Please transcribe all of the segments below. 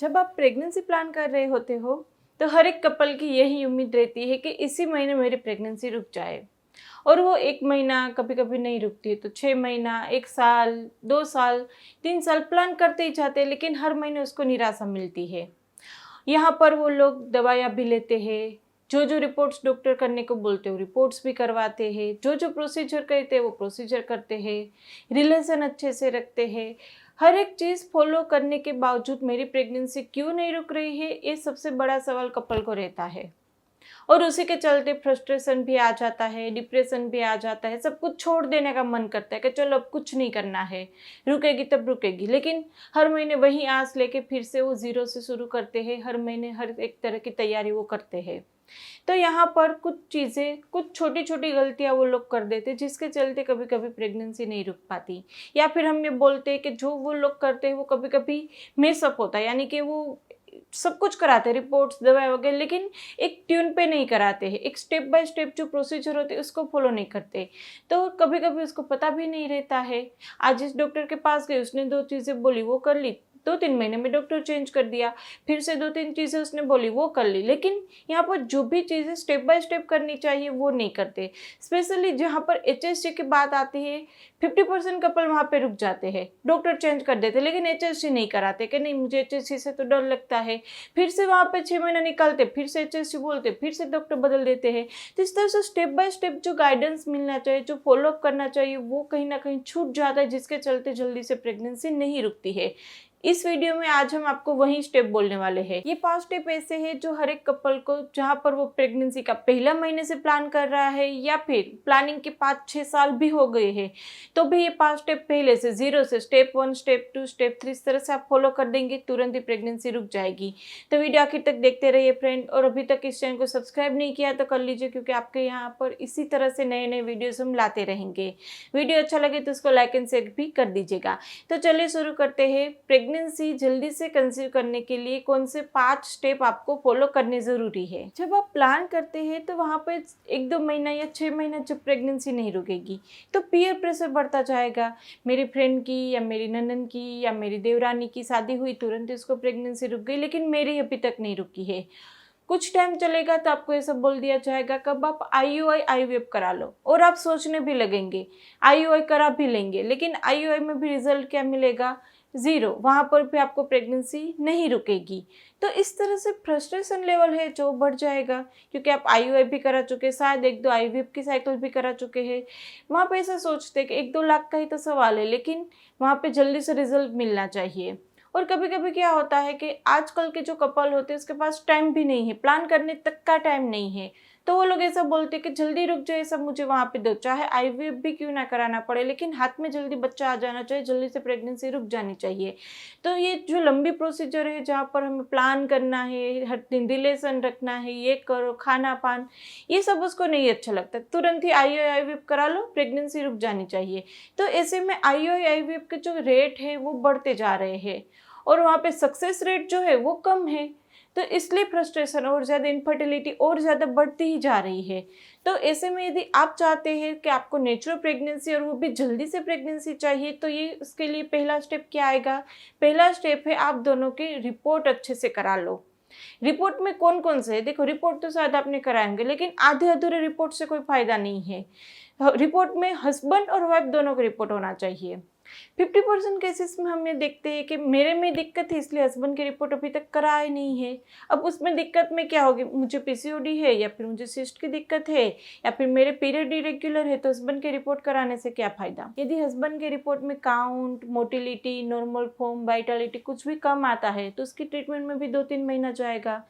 जब आप pregnancy plan कर रहे होते हो तो हर एक कपल की यही उम्मीद रहती है कि इसी महीने मेरी प्रेगनेंसी रुक जाए। और वो 1 महीना कभी कभी नहीं रुकती है तो 6 महीना, 1 साल, 2 साल, 3 साल प्लान करते ही जाते हैं, लेकिन हर महीने उसको निराशा मिलती है। यहाँ पर वो लोग दवाइयाँ भी लेते हैं, जो जो रिपोर्ट्स डॉक्टर करने को बोलते हो रिपोर्ट्स भी करवाते हैं, जो जो प्रोसीजर कहते हैं वो प्रोसीजर करते हैं, रिलेशन अच्छे से रखते हैं। हर एक चीज़ फॉलो करने के बावजूद मेरी प्रेगनेंसी क्यों नहीं रुक रही है, ये सबसे बड़ा सवाल कपल को रहता है। और उसी के चलते फ्रस्ट्रेशन भी आ जाता है, डिप्रेशन भी आ जाता है, सब कुछ छोड़ देने का मन करता है कि चलो अब कुछ नहीं करना है, रुकेगी तब रुकेगी। लेकिन हर महीने वही आस लेके फिर से वो ज़ीरो से शुरू करते हैं, हर महीने हर एक तरह की तैयारी वो करते हैं। तो यहाँ पर कुछ चीज़ें, कुछ छोटी छोटी गलतियाँ वो लोग कर देते, जिसके चलते कभी कभी प्रेगनेंसी नहीं रुक पाती। या फिर हम ये बोलते हैं कि जो वो लोग करते हैं वो कभी कभी मिसअप होता है, यानी कि वो सब कुछ कराते हैं, रिपोर्ट्स, दवाई वगैरह, लेकिन एक ट्यून पे नहीं कराते हैं, एक स्टेप बाय स्टेप जो प्रोसीजर होते हैं उसको फॉलो नहीं करते। तो कभी कभी उसको पता भी नहीं रहता है। आज इस डॉक्टर के पास गए, उसने 2 चीज़ें बोली, वो कर ली, 2-3 महीने में डॉक्टर चेंज कर दिया, फिर से 2-3 चीज़ें उसने बोली वो कर ली, लेकिन यहाँ पर जो भी चीज़ें स्टेप बाय स्टेप करनी चाहिए वो नहीं करते। स्पेशली जहाँ पर एचएसजी की बात आती है, 50% कपल वहाँ पे रुक जाते हैं, डॉक्टर चेंज कर देते, लेकिन एचएसजी नहीं कराते कि नहीं मुझे एचएसजी से तो डर लगता है। फिर से वहाँ पे 6 महीना निकालते, फिर से एचएसजी बोलते, फिर से डॉक्टर बदल देते हैं। तो इस तरह से स्टेप बाय स्टेप जो गाइडेंस मिलना चाहिए, जो फॉलोअप करना चाहिए, वो कहीं ना कहीं छूट जाता है, जिसके चलते जल्दी से प्रेगनेंसी नहीं रुकती है। इस वीडियो में आज हम आपको वही स्टेप बोलने वाले हैं। ये 5 स्टेप ऐसे हैं जो हर एक कपल को, जहाँ पर वो प्रेगनेंसी का पहला महीने से प्लान कर रहा है या फिर प्लानिंग के 5-6 साल भी हो गए हैं, तो भी ये 5 स्टेप पहले से ज़ीरो से स्टेप 1, स्टेप 2, स्टेप 3 इस तरह से आप फॉलो कर देंगे, तुरंत ही प्रेगनेंसी रुक जाएगी। तो वीडियो आखिर तक देखते रहिए फ्रेंड, और अभी तक इस चैनल को सब्सक्राइब नहीं किया तो कर लीजिए, क्योंकि आपके यहाँ पर इसी तरह से नए नए वीडियोज हम लाते रहेंगे। वीडियो अच्छा लगे तो उसको लाइक एंड शेयर भी कर दीजिएगा। तो चलिए शुरू करते हैं। प्रेगनेंसी जल्दी से कंसीव करने के लिए कौन से 5 स्टेप आपको फॉलो करने ज़रूरी है। जब आप प्लान करते हैं तो वहाँ पे 1-2 महीना या 6 महीना जब प्रेगनेंसी नहीं रुकेगी तो पीयर प्रेशर बढ़ता जाएगा। मेरी फ्रेंड की या मेरी ननद की या मेरी देवरानी की शादी हुई, तुरंत उसको प्रेगनेंसी रुक गई, लेकिन मेरी अभी तक नहीं रुकी है। कुछ टाइम चलेगा तो आपको ये सब बोल दिया जाएगा कब आप आईयूआई आईवीएफ करा लो, और आप सोचने भी लगेंगे आईयूआई करा भी लेंगे, लेकिन आईयूआई में भी रिजल्ट क्या मिलेगा, ज़ीरो। वहाँ पर भी आपको प्रेगनेंसी नहीं रुकेगी। तो इस तरह से फ्रस्ट्रेशन लेवल है जो बढ़ जाएगा, क्योंकि आप आईयूआई भी करा चुके, शायद 1-2 आईवीएफ की साइकिल भी करा चुके हैं। वहाँ पे ऐसा सोचते हैं कि 1-2 लाख का ही तो सवाल है, लेकिन वहाँ पे जल्दी से रिजल्ट मिलना चाहिए। और कभी कभी क्या होता है कि आजकल के जो कपल होते हैं उसके पास टाइम भी नहीं है, प्लान करने तक का टाइम नहीं है, तो वो लोग ऐसा बोलते हैं कि जल्दी रुक जाए, सब मुझे वहाँ पे दो, चाहे आईवीएफ भी क्यों ना कराना पड़े, लेकिन हाथ में जल्दी बच्चा आ जाना चाहिए, जल्दी से प्रेगनेंसी रुक जानी चाहिए। तो ये जो लंबी प्रोसीजर है, जहाँ पर हमें प्लान करना है, हर दिन रिलेशन रखना है, ये करो, खाना पान, ये सब उसको नहीं अच्छा लगता। तुरंत ही आईयूआई आईवीएफ करा लो, प्रेगनेंसी रुक जानी चाहिए। तो ऐसे में आईयूआई आईवीएफ के जो रेट है वो बढ़ते जा रहे हैं, और वहाँ पे सक्सेस रेट जो है वो कम है। तो इसलिए फ्रस्ट्रेशन और ज़्यादा, इनफर्टिलिटी और ज़्यादा बढ़ती ही जा रही है। तो ऐसे में यदि आप चाहते हैं कि आपको नेचुरल प्रेगनेंसी और वो भी जल्दी से प्रेगनेंसी चाहिए, तो ये उसके लिए पहला स्टेप क्या आएगा, पहला स्टेप है आप दोनों की रिपोर्ट अच्छे से करा लो। रिपोर्ट में कौन कौन से है, देखो रिपोर्ट तो शायद आपने कराएंगे, लेकिन आधे अधूरे रिपोर्ट से कोई फायदा नहीं है। रिपोर्ट में हस्बैंड और वाइफ दोनों का रिपोर्ट होना चाहिए। 50% केसेस में हम ये देखते हैं कि मेरे में दिक्कत है इसलिए हस्बैंड की रिपोर्ट अभी तक कराए नहीं है। अब उसमें दिक्कत में क्या होगी, मुझे पीसीओडी है या फिर मुझे सिस्ट की दिक्कत है या फिर मेरे पीरियड इरेगुलर है, तो हस्बैंड की रिपोर्ट कराने से क्या फ़ायदा। यदि हस्बैंड की रिपोर्ट में count, motility, normal form, Vitality कुछ भी कम आता है तो उसकी ट्रीटमेंट में भी 2-3 महीना जाएगा,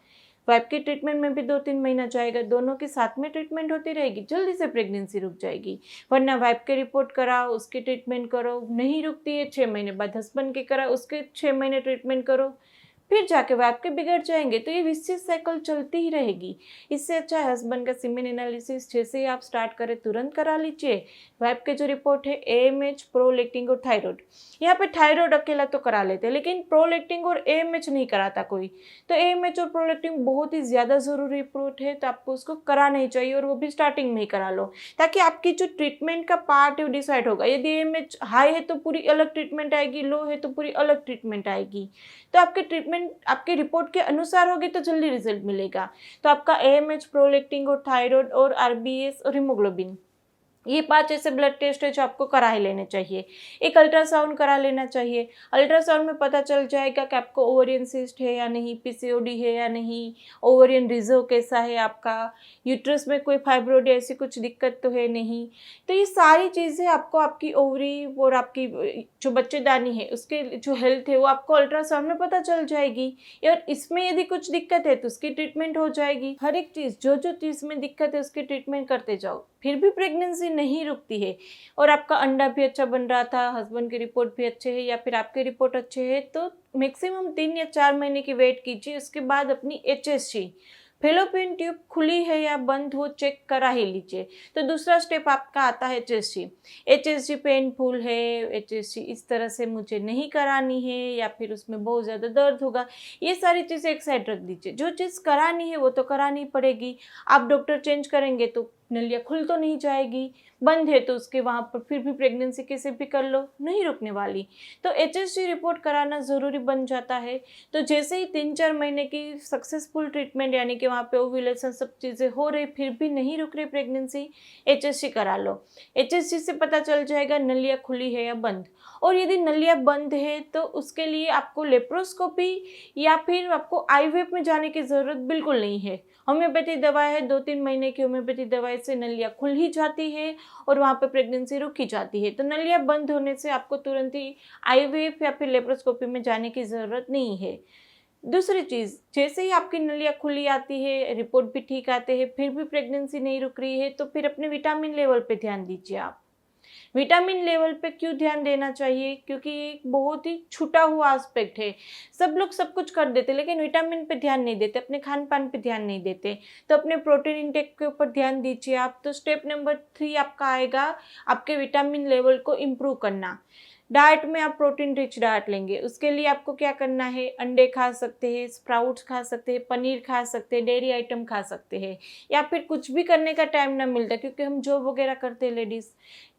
वाइफ की ट्रीटमेंट में भी 2-3 महीना जाएगा, दोनों के साथ में ट्रीटमेंट होती रहेगी, जल्दी से प्रेगनेंसी रुक जाएगी। वरना वाइफ की रिपोर्ट कराओ, उसकी ट्रीटमेंट करो, नहीं रुकती है, 6 महीने बाद हस्बैंड की कराओ, उसके 6 महीने ट्रीटमेंट करो, फिर जाके वाइफ के बिगड़ जाएंगे। तो ये विशेष साइकिल चलती ही रहेगी। इससे अच्छा है हस्बैंड का सीमेन एनालिसिस जैसे ही आप स्टार्ट करें तुरंत करा लीजिए। वाइफ के जो रिपोर्ट है एएमएच, प्रोलैक्टिन और थायराइड, यहाँ पे थायराइड अकेला तो करा लेते हैं, लेकिन प्रोलैक्टिन और एएमएच नहीं कराता कोई। तो एएमएच और प्रोलैक्टिन बहुत ही ज़्यादा ज़रूरी रिपोर्ट है, तो आपको उसको कराना ही चाहिए, और वो भी स्टार्टिंग में ही करा लो, ताकि आपकी जो ट्रीटमेंट का पार्ट है वो डिसाइड होगा। यदि एएमएच हाई है तो पूरी अलग ट्रीटमेंट आएगी, लो है तो पूरी अलग ट्रीटमेंट आएगी। तो आपके ट्रीटमेंट ट्रीटमेंट आपके रिपोर्ट के अनुसार होगी तो जल्दी रिजल्ट मिलेगा। तो आपका AMH, प्रोलेक्टिन और थायराइड और RBS और हीमोग्लोबिन, ये 5 ऐसे ब्लड टेस्ट है जो आपको करा ही लेने चाहिए। एक अल्ट्रासाउंड करा लेना चाहिए। अल्ट्रासाउंड में पता चल जाएगा कि आपको ओवेरियन सिस्ट है या नहीं, PCOD है या नहीं, ओवेरियन रिजर्व कैसा है आपका, यूट्रस में कोई फाइब्रोइड ऐसी कुछ दिक्कत तो है नहीं। तो ये सारी चीज़ें आपको आपकी ओवरी और आपकी जो बच्चेदानी है उसके जो हेल्थ है वो आपको अल्ट्रासाउंड में पता चल जाएगी। और इसमें यदि कुछ दिक्कत है तो उसकी ट्रीटमेंट हो जाएगी। हर एक चीज़ जो चीज़ में दिक्कत है उसकी ट्रीटमेंट करते जाओ, फिर भी प्रेगनेंसी नहीं रुकती है और आपका अंडा भी अच्छा बन रहा था, हस्बैंड की रिपोर्ट भी अच्छे है या फिर आपकी रिपोर्ट अच्छे है, तो मैक्सिमम 3 या 4 महीने की वेट कीजिए। उसके बाद अपनी HSG फेलोपियन ट्यूब खुली है या बंद हो चेक करा ही लीजिए। तो दूसरा स्टेप आपका आता है HSG पेनफुल है, HSG इस तरह से मुझे नहीं करानी है या फिर उसमें बहुत ज़्यादा दर्द होगा, ये सारी चीज़ें एक साइड रख दीजिए। जो चीज़ करानी है वो तो करानी पड़ेगी। आप डॉक्टर चेंज करेंगे तो नलिया खुल तो नहीं जाएगी, बंद है तो उसके वहाँ पर फिर भी प्रेगनेंसी कैसे भी कर लो नहीं रुकने वाली। तो HSG रिपोर्ट कराना ज़रूरी बन जाता है। तो जैसे ही 3-4 महीने की सक्सेसफुल ट्रीटमेंट यानी कि वहाँ पे ओव्यूलेशन सब चीज़ें हो रही फिर भी नहीं रुक रही प्रेगनेंसी, HSG करा लो। HSG से पता चल जाएगा नलिया खुली है या बंद। और यदि नलिया बंद है तो उसके लिए आपको लेप्रोस्कोपी या फिर आपको IVF में जाने की ज़रूरत बिल्कुल नहीं है। होम्योपैथी दवा है, 2-3 महीने की होम्योपैथी दवाई से नलिया खुल ही जाती है और वहाँ पे प्रेगनेंसी रुक ही जाती है। तो नलिया बंद होने से आपको तुरंत ही IVF या फिर लेप्रोस्कोपी में जाने की ज़रूरत नहीं है। दूसरी चीज़, जैसे ही आपकी नलिया खुली आती है, रिपोर्ट भी ठीक आते हैं, फिर भी प्रेगनेंसी नहीं रुक रही है, तो फिर अपने विटामिन लेवल पे ध्यान दीजिए आप। विटामिन लेवल पे क्यों ध्यान देना चाहिए? क्योंकि ये एक बहुत ही छूटा हुआ एस्पेक्ट है। सब लोग सब कुछ कर देते लेकिन विटामिन पे ध्यान नहीं देते, अपने खान पान पे ध्यान नहीं देते। तो अपने प्रोटीन इंटेक के ऊपर ध्यान दीजिए आप। तो स्टेप नंबर 3 आपका आएगा आपके विटामिन लेवल को इम्प्रूव करना। डाइट में आप प्रोटीन रिच डाइट लेंगे, उसके लिए आपको क्या करना है, अंडे खा सकते हैं, स्प्राउट्स खा सकते हैं, पनीर खा सकते हैं, डेयरी आइटम खा सकते हैं। या फिर कुछ भी करने का टाइम ना मिलता क्योंकि हम जॉब वगैरह करते हैं लेडीज़,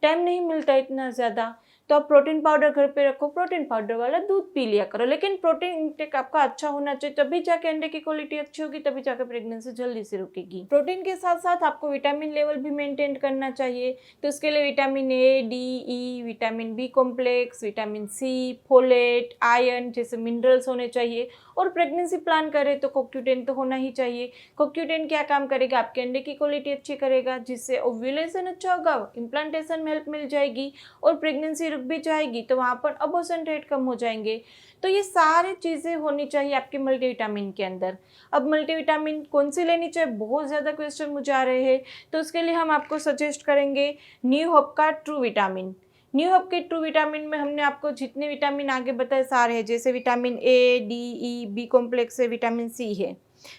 टाइम नहीं मिलता इतना ज़्यादा, तो आप प्रोटीन पाउडर घर पे रखो, प्रोटीन पाउडर वाला दूध पी लिया करो। लेकिन प्रोटीन इंटेक आपका अच्छा होना चाहिए, तभी जाके अंडे की क्वालिटी अच्छी होगी, तभी जाके प्रेगनेंसी जल्दी से रुकेगी। प्रोटीन के साथ साथ आपको विटामिन लेवल भी मेंटेन करना चाहिए। तो उसके लिए vitamin A, D, E, vitamin B complex, vitamin C, folate, iron जैसे मिनरल्स होने चाहिए। और प्रेगनेंसी प्लान करें तो CoQ10 तो होना ही चाहिए। CoQ10 क्या काम करेगा, आपके अंडे की क्वालिटी अच्छी करेगा, जिससे ओव्यूलेशन अच्छा होगा, इम्प्लांटेशन में हेल्प मिल जाएगी और प्रेगनेंसी रुक भी जाएगी, तो वहाँ पर अबॉर्शन रेट कम हो जाएंगे। तो ये सारी चीज़ें होनी चाहिए आपके मल्टीविटामिन के अंदर। अब मल्टीविटामिन कौन सी लेनी चाहिए, बहुत ज़्यादा क्वेश्चन मुझे आ रहे हैं, तो उसके लिए हम आपको सजेस्ट करेंगे न्यू होप का ट्रू विटामिन। न्यू होप के ट्रू विटामिन में हमने आपको जितने विटामिन आगे बताए सारे हैं, जैसे vitamin A, D, E, B complex है, विटामिन C है।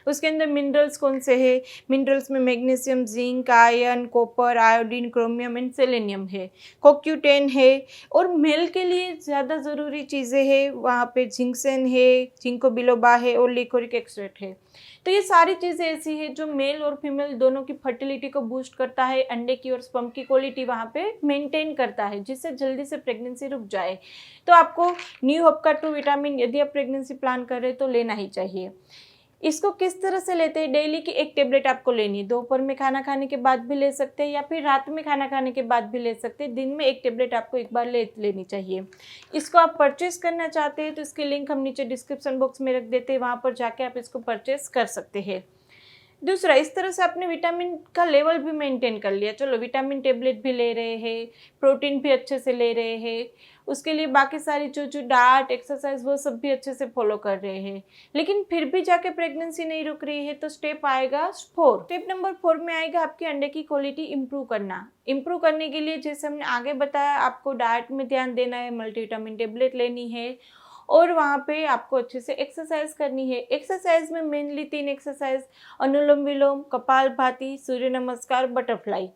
उसके अंदर मिनरल्स कौन से हैं, मिनरल्स में magnesium, zinc, iron, copper, iodine, chromium and selenium है। CoQ10 है। और मेल के लिए ज़्यादा ज़रूरी चीज़ें हैं, वहाँ पे जिंकसेन है, जिंको बिलोबा है और लिकोरिक एक्सट्रैक्ट है। तो ये सारी चीज़ें ऐसी है जो मेल और फीमेल दोनों की फर्टिलिटी को बूस्ट करता है, अंडे की और स्पर्म की क्वालिटी वहाँ पे मेंटेन करता है, जिससे जल्दी से प्रेगनेंसी रुक जाए। तो आपको न्यू होप का ट्रू विटामिन यदि आप प्रेगनेंसी प्लान कर रहे हैं तो लेना ही चाहिए। इसको किस तरह से लेते हैं, डेली की एक टेबलेट आपको लेनी है, दोपहर में खाना खाने के बाद भी ले सकते हैं या फिर रात में खाना खाने के बाद भी ले सकते हैं। दिन में एक टेबलेट आपको एक बार लेनी चाहिए। इसको आप परचेस करना चाहते हैं तो इसके लिंक हम नीचे डिस्क्रिप्शन बॉक्स में रख देते हैं, वहाँ पर जाके आप इसको परचेस कर सकते हैं। दूसरा, इस तरह से आपने विटामिन का लेवल भी मेंटेन कर लिया, चलो विटामिन टेबलेट भी ले रहे हैं, प्रोटीन भी अच्छे से ले रहे हैं, उसके लिए बाकी सारी जो डाइट, एक्सरसाइज वो सब भी अच्छे से फॉलो कर रहे हैं, लेकिन फिर भी जाके प्रेगनेंसी नहीं रुक रही है, तो स्टेप आएगा 4। स्टेप नंबर 4 में आएगा आपके अंडे की क्वालिटी इंप्रूव करना। इंप्रूव करने के लिए जैसे हमने आगे बताया, आपको डाइट में ध्यान देना है, मल्टीविटामिन टेबलेट लेनी है और वहाँ पे आपको अच्छे से एक्सरसाइज करनी है। एक्सरसाइज में मेनली 3 एक्सरसाइज, अनुलोम विलोम, कपालभाति, सूर्य नमस्कार, बटरफ्लाई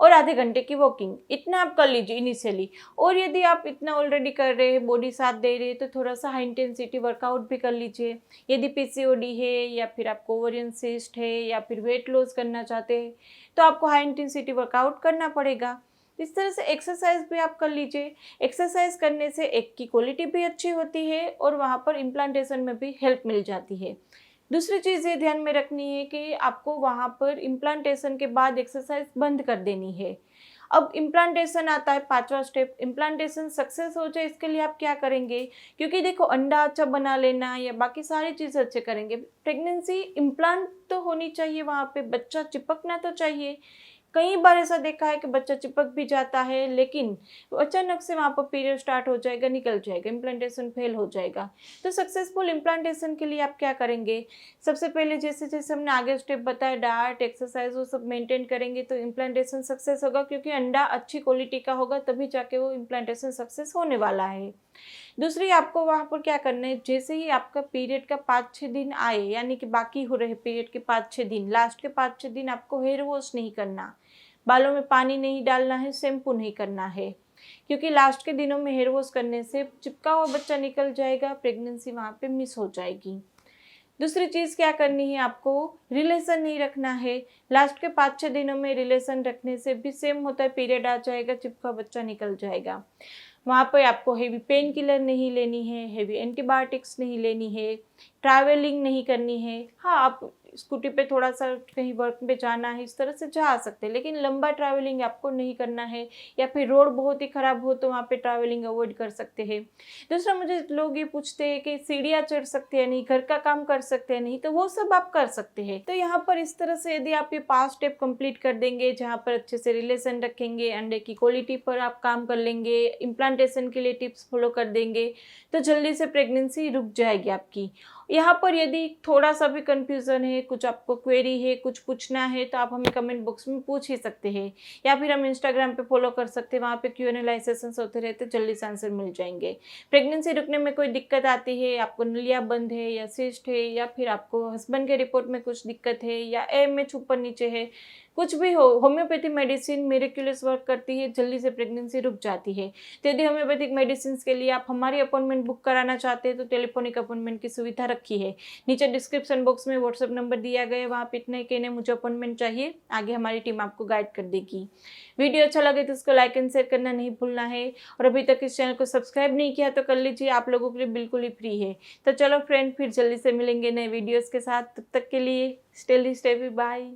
और आधे घंटे की वॉकिंग, इतना आप कर लीजिए इनिशियली। और यदि आप इतना ऑलरेडी कर रहे हैं, बॉडी साथ दे रही है, तो थोड़ा सा हाई इंटेंसिटी वर्कआउट भी कर लीजिए। यदि PCOD है या फिर आपको ओवरियन सिस्ट है या फिर वेट लॉस करना चाहते हैं तो आपको हाई इंटेंसिटी वर्कआउट करना पड़ेगा। इस तरह से एक्सरसाइज भी आप कर लीजिए। एक्सरसाइज करने से एग की क्वालिटी भी अच्छी होती है और वहाँ पर इम्प्लांटेशन में भी हेल्प मिल जाती है। दूसरी चीज़ ये ध्यान में रखनी है कि आपको वहाँ पर इम्प्लांटेशन के बाद एक्सरसाइज बंद कर देनी है। अब इम्प्लांटेशन आता है 5वां स्टेप। इम्प्लांटेशन सक्सेस हो जाए इसके लिए आप क्या करेंगे, क्योंकि देखो अंडा अच्छा बना लेना या बाकी सारी चीज़ अच्छे करेंगे, प्रेगनेंसी इम्प्लांट तो होनी चाहिए, वहाँ पे बच्चा चिपकना तो चाहिए। कई बार ऐसा देखा है कि बच्चा चिपक भी जाता है, लेकिन अचानक से वहाँ पर पीरियड स्टार्ट हो जाएगा, निकल जाएगा, इम्प्लांटेशन फेल हो जाएगा। तो सक्सेसफुल इम्प्लांटेशन के लिए आप क्या करेंगे, सबसे पहले जैसे जैसे हमने आगे स्टेप बताया, डाइट एक्सरसाइज वो सब मेंटेन करेंगे तो इम्प्लांटेशन सक्सेस होगा, क्योंकि अंडा अच्छी क्वालिटी का होगा तभी जाके वो इम्प्लांटेशन सक्सेस होने वाला है। दूसरी आपको वहाँ पर क्या करना है, जैसे ही आपका पीरियड का 5-6 दिन आए, यानी कि बाकी हो रहे पीरियड के 5-6 दिन, लास्ट के 5-6 दिन आपको हेयर वॉश नहीं करना, बालों में पानी नहीं डालना है, शैम्पू नहीं करना है, क्योंकि लास्ट के दिनों में हेयर वॉश करने से चिपका हुआ बच्चा निकल जाएगा, प्रेगनेंसी वहाँ पे मिस हो जाएगी। दूसरी चीज़ क्या करनी है, आपको रिलेशन नहीं रखना है। लास्ट के 5-6 दिनों में रिलेशन रखने से भी सेम होता है, पीरियड आ जाएगा, चिपका बच्चा निकल जाएगा। वहाँ पे आपको हेवी पेन किलर नहीं लेनी है, हेवी एंटीबायोटिक्स नहीं लेनी है, ट्रैवलिंग नहीं करनी है। हाँ, आप स्कूटी पे थोड़ा सा कहीं वर्क पे जाना है इस तरह से जा सकते हैं, लेकिन लंबा ट्रैवलिंग आपको नहीं करना है, या फिर रोड बहुत ही ख़राब हो तो वहाँ पे ट्रैवलिंग अवॉइड कर सकते हैं। दूसरा, मुझे लोग ये पूछते हैं कि सीढ़ियाँ चढ़ सकते हैं नहीं, घर का काम कर सकते हैं नहीं, तो वो सब आप कर सकते हैं। तो यहाँ पर इस तरह से यदि आप ये 5 स्टेप कंप्लीट कर देंगे, जहाँ पर अच्छे से रिलेशन रखेंगे, अंडे की क्वालिटी पर आप काम कर लेंगे, इम्प्लांटेशन के लिए टिप्स फॉलो कर देंगे, तो जल्दी से प्रेगनेंसी रुक जाएगी आपकी। यहाँ पर यदि थोड़ा सा भी कंफ्यूजन है, कुछ आपको क्वेरी है, कुछ पूछना है, तो आप हमें कमेंट बॉक्स में पूछ ही सकते हैं, या फिर हम इंस्टाग्राम पे फॉलो कर सकते हैं, वहाँ पे Q&A लाइव सेशंस होते रहते, जल्दी से आंसर मिल जाएंगे। प्रेगनेंसी रुकने में कोई दिक्कत आती है, आपको नलिया बंद है या सिस्ट है, या फिर आपको हस्बैंड के रिपोर्ट में कुछ दिक्कत है, या AMH ऊपर नीचे है, कुछ भी हो, होम्योपैथी मेडिसिन मिरेक्युलस वर्क करती है, जल्दी से प्रेगनेंसी रुक जाती है। तो यदि होम्योपैथिक मेडिसिन के लिए आप हमारी अपॉइंटमेंट बुक कराना चाहते हैं तो टेलीफोनिक अपॉइंटमेंट की सुविधा रखी है। नीचे डिस्क्रिप्शन बॉक्स में व्हाट्सएप नंबर दिया गया है, वहाँ पे इतने कहने मुझे अपॉइंटमेंट चाहिए, आगे हमारी टीम आपको गाइड कर देगी। वीडियो अच्छा लगे तो उसको लाइक एंड शेयर करना नहीं भूलना है, और अभी तक इस चैनल को सब्सक्राइब नहीं किया तो कर लीजिए, आप लोगों के लिए बिल्कुल ही फ्री है। तो चलो फ्रेंड, फिर जल्दी से मिलेंगे नए वीडियोज़ के साथ, तब तक के लिए स्टे बाय।